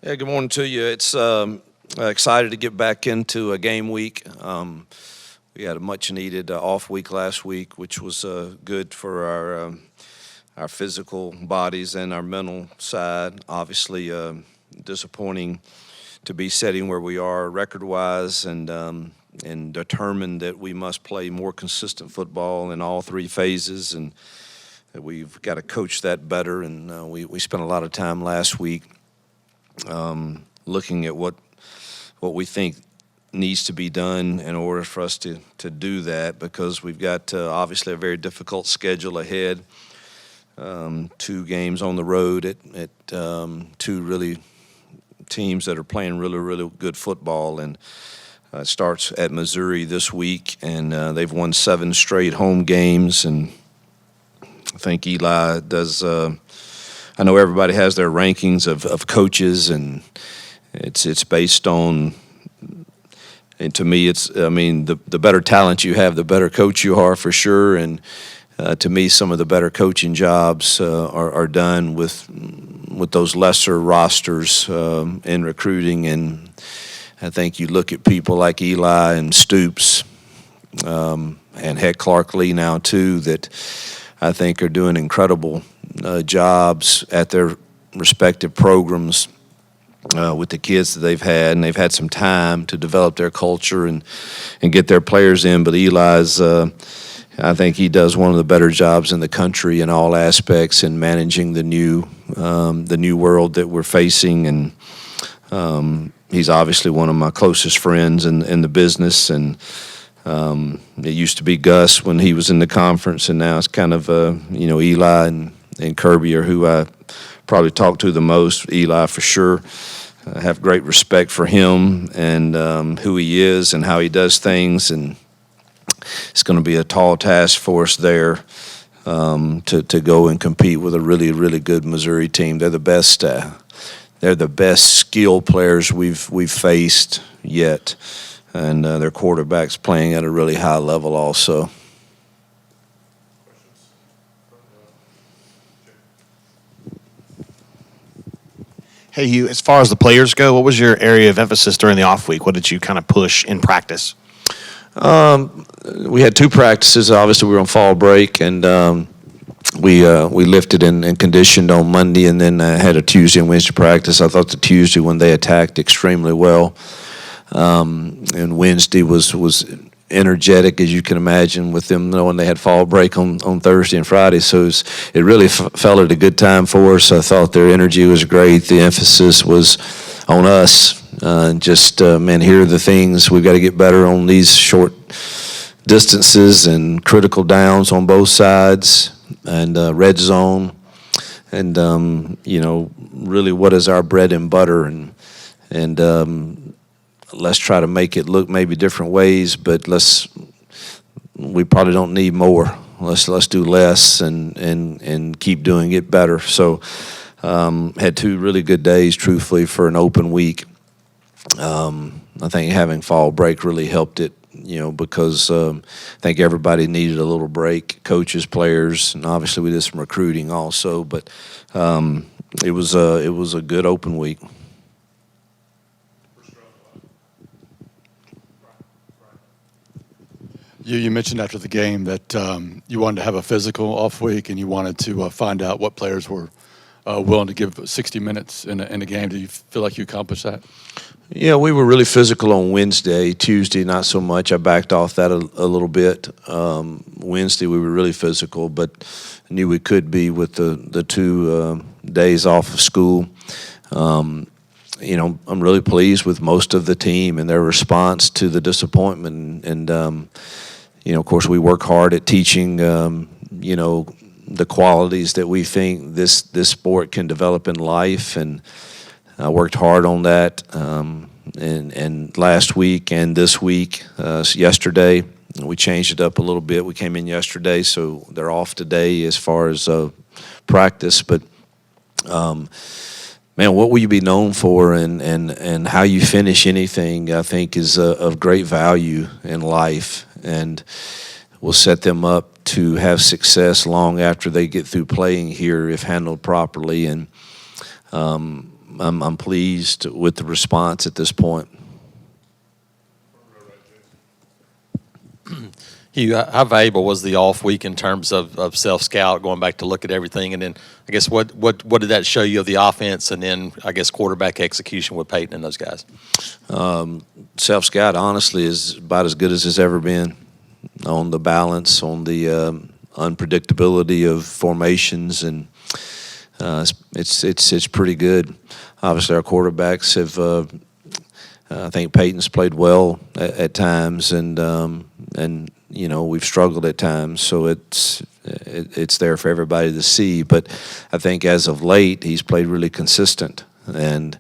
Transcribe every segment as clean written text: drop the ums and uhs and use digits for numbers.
Yeah, good morning to you. It's excited to get back into a game week. We had a much needed off week last week, which was good for our physical bodies and our mental side. Obviously, disappointing to be sitting where we are record wise, and determined that we must play more consistent football in all three phases, and that we've got to coach that better. And we spent a lot of time last week looking at what we think needs to be done in order for us to do that, because we've got obviously a very difficult schedule ahead. Two games on the road at two really teams that are playing really good football, and it starts at Missouri this week, and they've won 7 straight home games, and I think Eli does. I know everybody has their rankings of coaches, and it's based on. And to me, the better talent you have, the better coach you are for sure. And to me, some of the better coaching jobs are done with those lesser rosters in recruiting. And I think you look at people like Eli and Stoops, and heck, Clark Lee now too, that I think are doing incredible jobs at their respective programs with the kids that they've had, and they've had some time to develop their culture and get their players in. But Eli's, I think he does one of the better jobs in the country in all aspects in managing the new world that we're facing. And he's obviously one of my closest friends in the business. And it used to be Gus when he was in the conference, and now it's kind of Eli and Kirby are who I probably talk to the most. Eli for sure. I have great respect for him and who he is and how he does things, and it's going to be a tall task for us there to go and compete with a really good Missouri team. They're the best. They're the best skill players we've faced yet, and their quarterback's playing at a really high level also. Hey, Hugh, as far as the players go, what was your area of emphasis during the off week? What did you kind of push in practice? We had 2 practices. Obviously, we were on fall break, and we lifted and conditioned on Monday, and then had a Tuesday and Wednesday practice. I thought the Tuesday one they attacked extremely well, and Wednesday was energetic, as you can imagine, with them knowing they had fall break on Thursday and Friday. So it really fell at a good time for us. I thought their energy was great. The emphasis was on us. Here are the things we've got to get better on these short distances and critical downs on both sides, and red zone, and really what is our bread and butter, and let's try to make it look maybe different ways, but we probably don't need more. Let's do less and keep doing it better. So had 2 really good days, truthfully, for an open week. I think having fall break really helped it, because I think everybody needed a little break, coaches, players, and obviously we did some recruiting also. But it was a good open week. You mentioned after the game that you wanted to have a physical off week, and you wanted to find out what players were willing to give 60 minutes in a game. Do you feel like you accomplished that? Yeah, we were really physical on Wednesday. Tuesday, not so much. I backed off that a little bit. Wednesday, we were really physical, but knew we could be with the 2 days off of school. I'm really pleased with most of the team and their response to the disappointment. And of course, we work hard at teaching, the qualities that we think this sport can develop in life, and I worked hard on that. And last week and this week, yesterday, we changed it up a little bit. We came in yesterday, so they're off today as far as practice. But man, what will you be known for, and how you finish anything, I think, is of great value in life, and will set them up to have success long after they get through playing here if handled properly. And I'm pleased with the response at this point. Hugh, how valuable was the off week in terms of self-scout, going back to look at everything? And then I guess what did that show you of the offense, and then I guess quarterback execution with Peyton and those guys? Self-scout, honestly, is about as good as it's ever been on the balance, on the unpredictability of formations, and it's pretty good. Obviously, our quarterbacks have. I think Peyton's played well at times, and we've struggled at times. So it's there for everybody to see. But I think as of late, he's played really consistent, and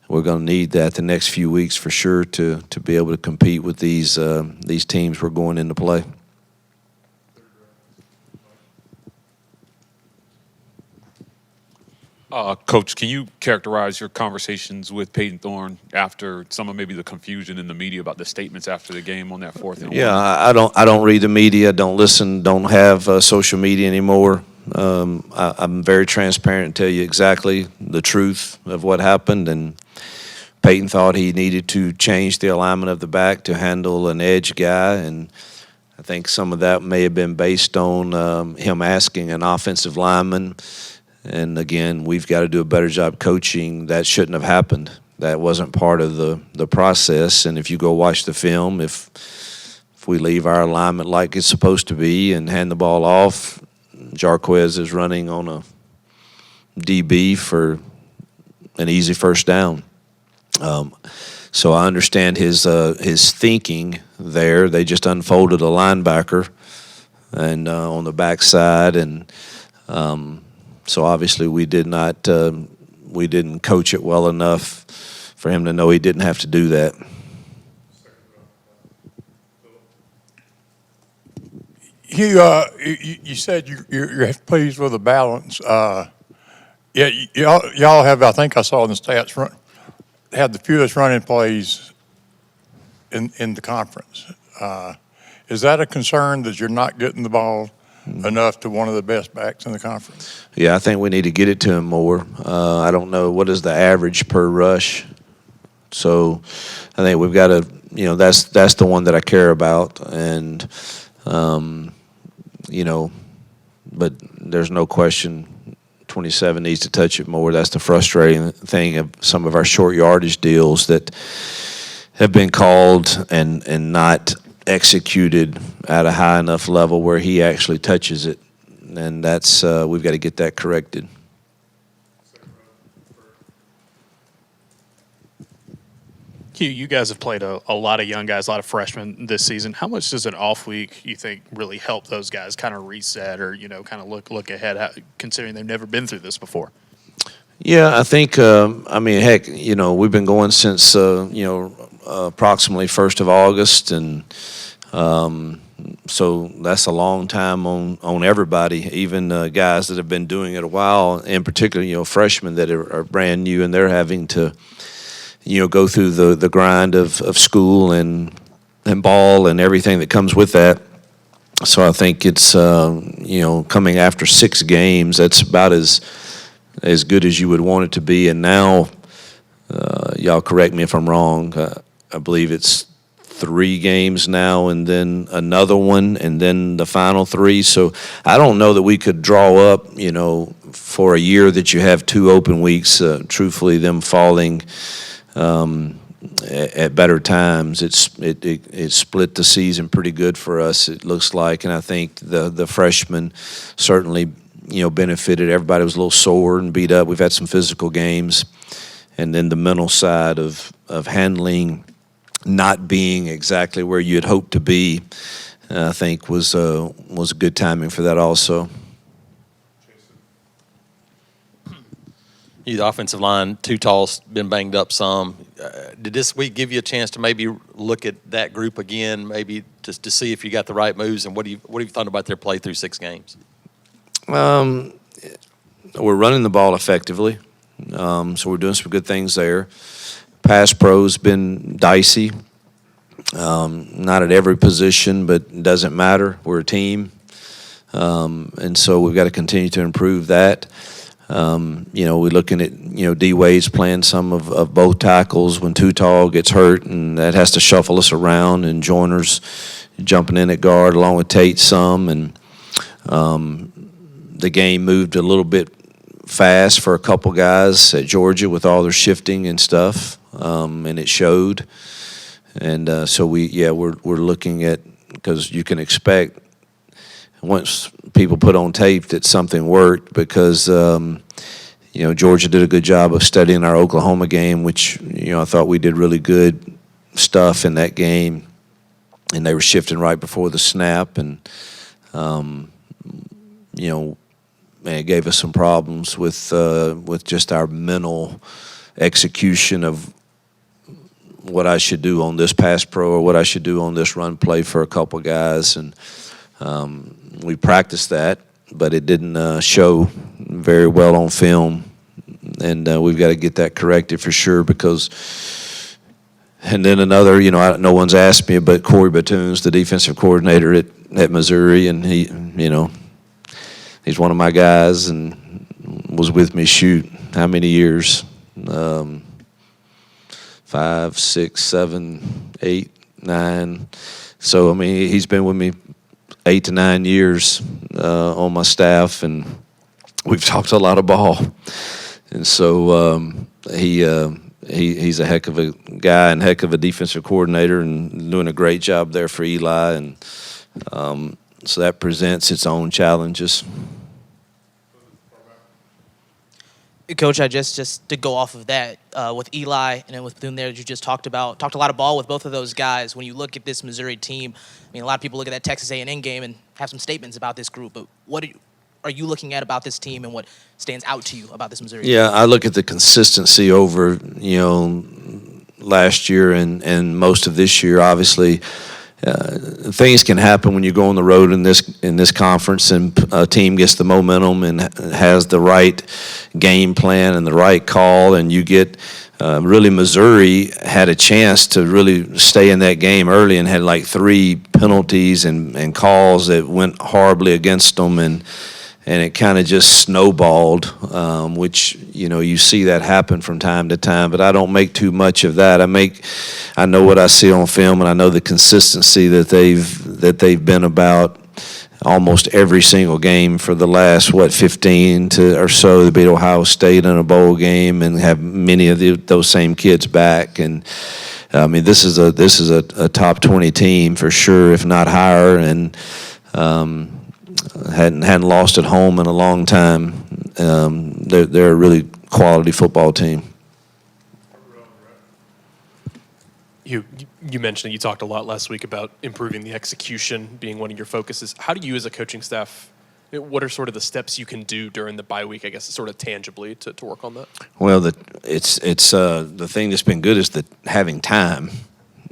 we're going to need that the next few weeks for sure to be able to compete with these teams we're going into play. Coach, can you characterize your conversations with Peyton Thorne after some of maybe the confusion in the media about the statements after the game on that 4th and 1? Yeah, I don't read the media, don't listen, don't have social media anymore. I'm very transparent and tell you exactly the truth of what happened. And Peyton thought he needed to change the alignment of the back to handle an edge guy, and I think some of that may have been based on him asking an offensive lineman. And again, we've got to do a better job coaching. That shouldn't have happened. That wasn't part of the process. And if you go watch the film, if we leave our alignment like it's supposed to be and hand the ball off, Jarquez is running on a DB for an easy first down. So I understand his thinking there. They just unfolded a linebacker and on the backside, and so obviously we didn't coach it well enough for him to know he didn't have to do that. Hugh, you said you're pleased with the balance. Yeah, y'all have, I think I saw in the stats, had the fewest running plays in the conference. Is that a concern that you're not getting the ball enough to one of the best backs in the conference? Yeah, I think we need to get it to him more. I don't know what is the average per rush. So I think we've got to, that's the one that I care about. And, but there's no question 27 needs to touch it more. That's the frustrating thing of some of our short yardage deals that have been called and not executed at a high enough level where he actually touches it, and that's we've got to get that corrected. Hugh, you guys have played a lot of young guys, a lot of freshmen this season. How much does an off week, you think, really help those guys kind of reset or, kind of look ahead, considering they've never been through this before? Yeah, I think, heck, we've been going since, approximately 1st of August, and so that's a long time on everybody, even guys that have been doing it a while, in particular, freshmen that are brand new, and they're having to, go through the grind of school and ball and everything that comes with that. So I think it's, coming after 6 games, that's about as good as you would want it to be. And now, y'all correct me if I'm wrong, I believe it's 3 games now and then another one and then the final 3. So I don't know that we could draw up, for a year that you have 2 open weeks, truthfully them falling at better times. It split the season pretty good for us, it looks like. And I think the freshmen certainly, benefited. Everybody was a little sore and beat up. We've had some physical games. And then the mental side of handling not being exactly where you had hoped to be, I think was good timing for that also. The offensive line, too tall, been banged up some. Did this week give you a chance to maybe look at that group again, maybe just to see if you got the right moves, and what have you thought about their play through 6 games? We're running the ball effectively, so we're doing some good things there. Pass pro's been dicey, not at every position, but it doesn't matter. We're a team, and so we've got to continue to improve that. We're looking at, D. Wade's playing some of both tackles when Too Tall gets hurt, and that has to shuffle us around, and Joyner's jumping in at guard along with Tate some, and the game moved a little bit fast for a couple guys at Georgia with all their shifting and stuff, and it showed. And so we're looking at, because you can expect once people put on tape that something worked, because Georgia did a good job of studying our Oklahoma game, which I thought we did really good stuff in that game, and they were shifting right before the snap, and it gave us some problems with just our mental execution of what I should do on this pass pro or what I should do on this run play for a couple guys, and we practiced that, but it didn't show very well on film, and we've got to get that corrected for sure, because. And then another, no one's asked me, but Corey Batoon's the defensive coordinator at Missouri, and he's one of my guys and was with me, how many years? 5, 6, 7, 8, 9. So, he's been with me 8 to 9 years on my staff, and we've talked a lot of ball. And so he's a heck of a guy and heck of a defensive coordinator, and doing a great job there for Eli. And so that presents its own challenges. Coach, I just to go off of that, with Eli and then with Bethune there, you just talked a lot of ball with both of those guys. When you look at this Missouri team, a lot of people look at that Texas A&M game and have some statements about this group, but what are you looking at about this team, and what stands out to you about this Missouri team? Yeah, I look at the consistency over, last year and most of this year. Obviously, things can happen when you go on the road in this conference, and a team gets the momentum and has the right game plan and the right call, and you get really Missouri had a chance to really stay in that game early and had like 3 penalties and calls that went horribly against them, and it kind of just snowballed, which you see that happen from time to time. But I don't make too much of that. I know what I see on film, and I know the consistency that they've been about almost every single game for the last 15 or so. They beat Ohio State in a bowl game and have many of those same kids back. And this is a top 20 team for sure, if not higher, and hadn't lost at home in a long time. They're a really quality football team. You mentioned, you talked a lot last week about improving the execution being one of your focuses. How do you as a coaching staff, what are sort of the steps you can do during the bye week, I guess, sort of tangibly to work on that? Well, the thing that's been good is having time.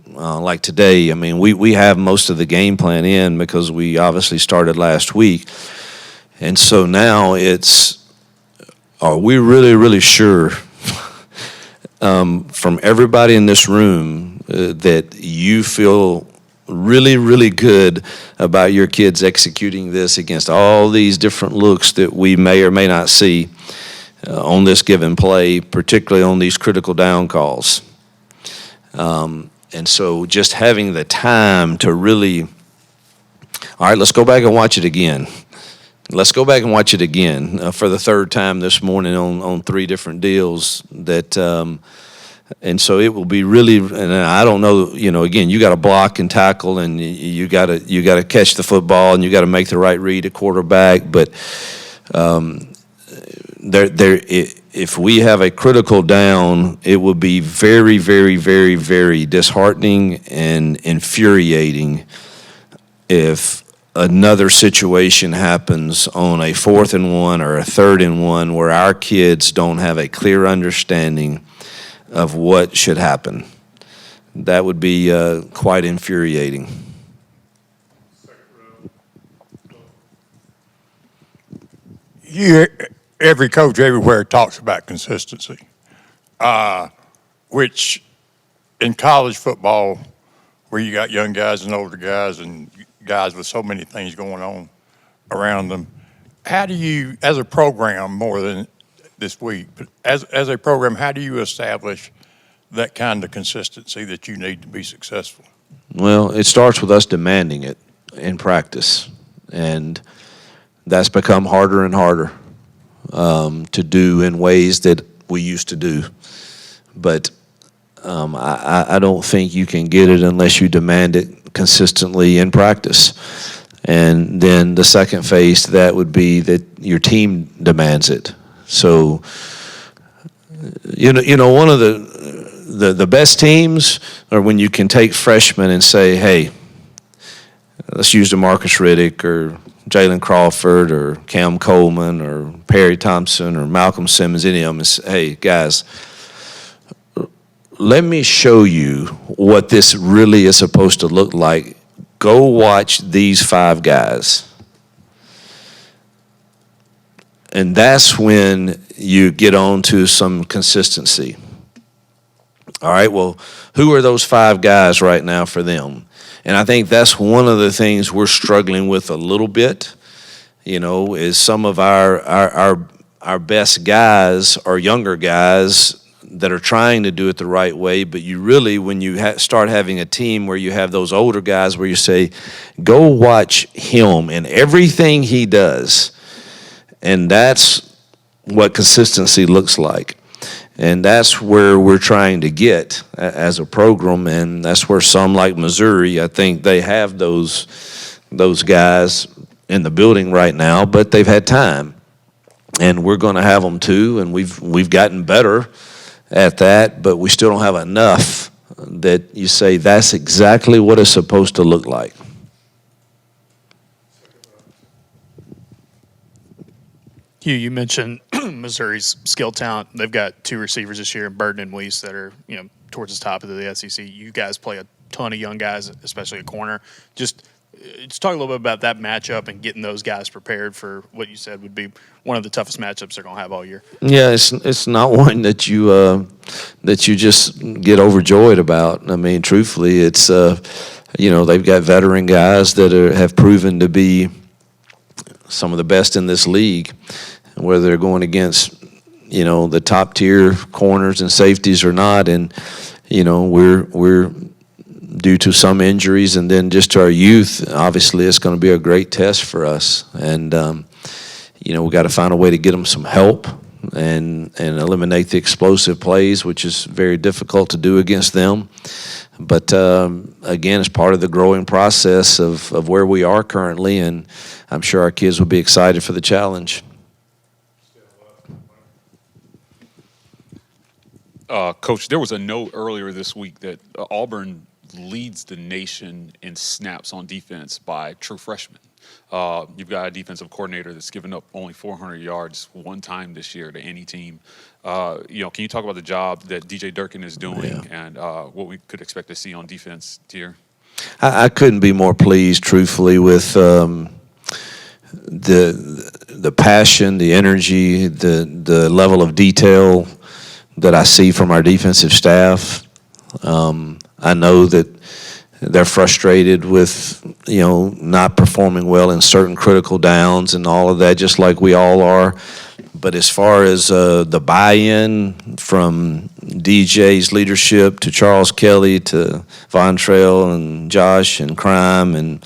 Like today, we have most of the game plan in because we obviously started last week. And so now are we really, really sure from everybody in this room that you feel really, really good about your kids executing this against all these different looks that we may or may not see on this given play, particularly on these critical down calls? And so just having the time to really, all right, let's go back and watch it again. Let's go back and watch it again for the third time this morning on 3 different deals. And so it will be really, and I don't know, again, you got to block and tackle, and you got to catch the football, and you got to make the right read at quarterback. But if we have a critical down, it will be very, very, very, very disheartening and infuriating if another situation happens on a 4th and 1 or a 3rd and 1 where our kids don't have a clear understanding of what should happen. That would be quite infuriating. Every coach everywhere talks about consistency, which in college football, where you got young guys and older guys and guys with so many things going on around them, how do you, as a program more than this week. But as a program, how do you establish that kind of consistency that you need to be successful? Well, it starts with us demanding it in practice, and that's become harder and harder to do in ways that we used to do. But I don't think you can get it unless you demand it consistently in practice. And then the second phase to that would be that your team demands it. So, you know, one of the best teams are when you can take freshmen and say, hey, let's use DeMarcus Riddick or Jalen Crawford or Cam Coleman or Perry Thompson or Malcolm Simmons, any of them, and say, hey, guys, let me show you what this really is supposed to look like. Go watch these 5 guys. And that's when you get on to some consistency. All right, well, who are those 5 guys right now for them? And I think that's one of the things we're struggling with a little bit, you know, is some of our best guys are younger guys that are trying to do it the right way, but you really, when you start having a team where you have those older guys where you say, go watch him and everything he does, and that's what consistency looks like. And that's where we're trying to get as a program, and that's where some like Missouri, I think they have those guys in the building right now, but they've had time. And we're going to have them too, and we've gotten better at that, but we still don't have enough that you say that's exactly what it's supposed to look like. Hugh, you mentioned Missouri's skill talent. They've got 2 receivers this year, Burden and Weiss, that are, you know, towards the top of the SEC. You guys play a ton of young guys, especially a corner. Just talk a little bit about that matchup and getting those guys prepared for what you said would be one of the toughest matchups they're going to have all year. Yeah, it's not one that you just get overjoyed about. I mean, truthfully, it's you know, they've got veteran guys that have proven to be some of the best in this league, whether they're going against, you know, the top tier corners and safeties or not. And you know, we're due to some injuries and then just to our youth, obviously it's going to be a great test for us. And you know, we got to find a way to get them some help and eliminate the explosive plays, which is very difficult to do against them. But again, it's part of the growing process of where we are currently, and I'm sure our kids will be excited for the challenge. Coach, there was a note earlier this week that Auburn leads the nation in snaps on defense by true freshmen. You've got a defensive coordinator that's given up only 400 yards one time this year to any team. You know, can you talk about the job that DJ Durkin is doing and what we could expect to see on defense here? I couldn't be more pleased, truthfully, with the passion, the energy, the level of detail that I see from our defensive staff. I know that they're frustrated with, you know, not performing well in certain critical downs and all of that, just like we all are. But as far as the buy-in from DJ's leadership to Charles Kelly to Von Trail and Josh and Crime and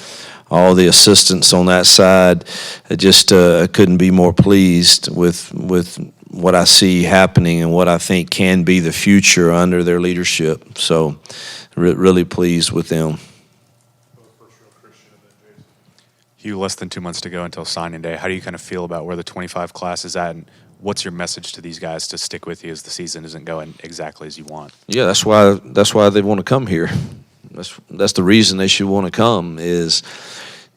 all the assistants on that side, I just couldn't be more pleased with what I see happening and what I think can be the future under their leadership. So really pleased with them. Hugh, less than 2 months to go until signing day. How do you kind of feel about where the 25 class is at, and what's your message to these guys to stick with you as the season isn't going exactly as you want? Yeah, that's why they want to come here. That's the reason they should want to come, is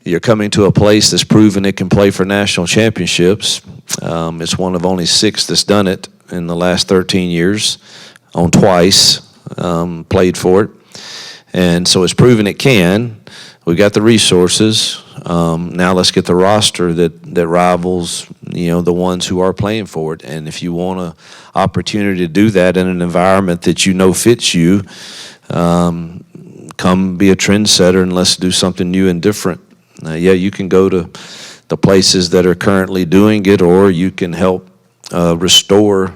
you're coming to a place that's proven it can play for national championships. It's one of only 6 that's done it in the last 13 years, on twice, played for it. And so it's proven it can. We've got the resources. Now let's get the roster that rivals, you know, the ones who are playing for it. And if you want an opportunity to do that in an environment that you know fits you, come be a trendsetter and let's do something new and different. Yeah, you can go to the places that are currently doing it, or you can help restore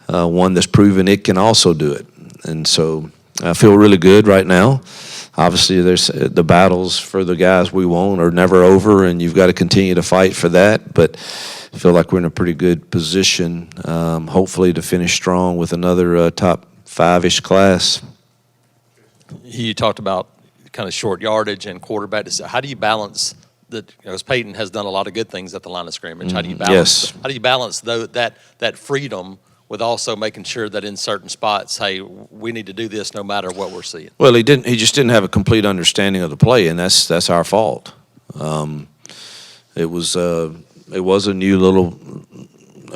one that's proven it can also do it. And so I feel really good right now. Obviously, there's the battles for the guys we want are never over, and you've got to continue to fight for that. But I feel like we're in a pretty good position, hopefully, to finish strong with another top 5-ish class. You talked about kind of short yardage and quarterback. How do you balance that? Because Peyton has done a lot of good things at the line of scrimmage. How do you balance? Yes. How do you balance that freedom with also making sure that in certain spots, hey, we need to do this no matter what we're seeing? Well, he just didn't have a complete understanding of the play, and that's our fault. It was a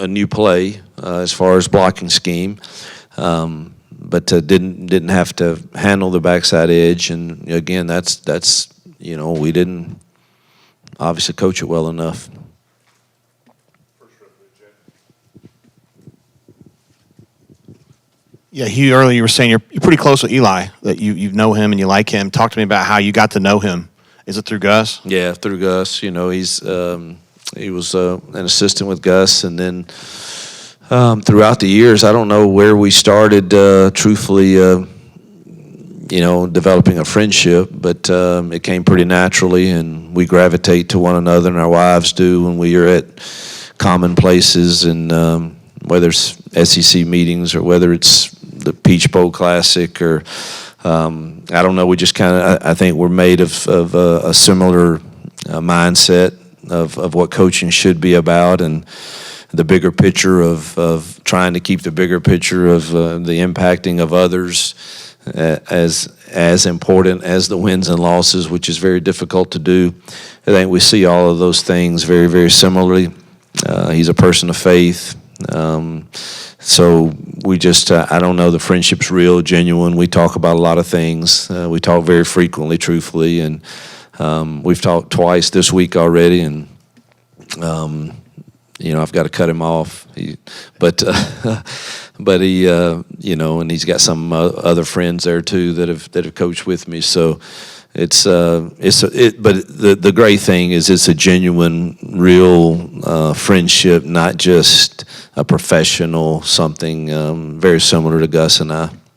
new play as far as blocking scheme, but didn't have to handle the backside edge. And again, that's we didn't obviously coach it well enough. Yeah, Hugh, earlier you were saying you're pretty close with Eli, that you know him and you like him. Talk to me about how you got to know him. Is it through Gus? Yeah, through Gus. He was an assistant with Gus, and then throughout the years, I don't know where we started, truthfully, developing a friendship, but it came pretty naturally, and we gravitate to one another, and our wives do when we are at common places, and whether it's SEC meetings or whether it's the Peach Bowl Classic or I don't know. We just I think we're made of a similar mindset of what coaching should be about, and the bigger picture of trying to keep the bigger picture of the impacting of others as important as the wins and losses, which is very difficult to do. I think we see all of those things very, very similarly. He's a person of faith. So we just, I don't know, the friendship's real, genuine. We talk about a lot of things. We talk very frequently, truthfully, and we've talked twice this week already, and I've got to cut him off. But he, and he's got some other friends there too that have coached with me. So but the great thing is it's a genuine, real friendship, not just a professional something. Very similar to Gus and I.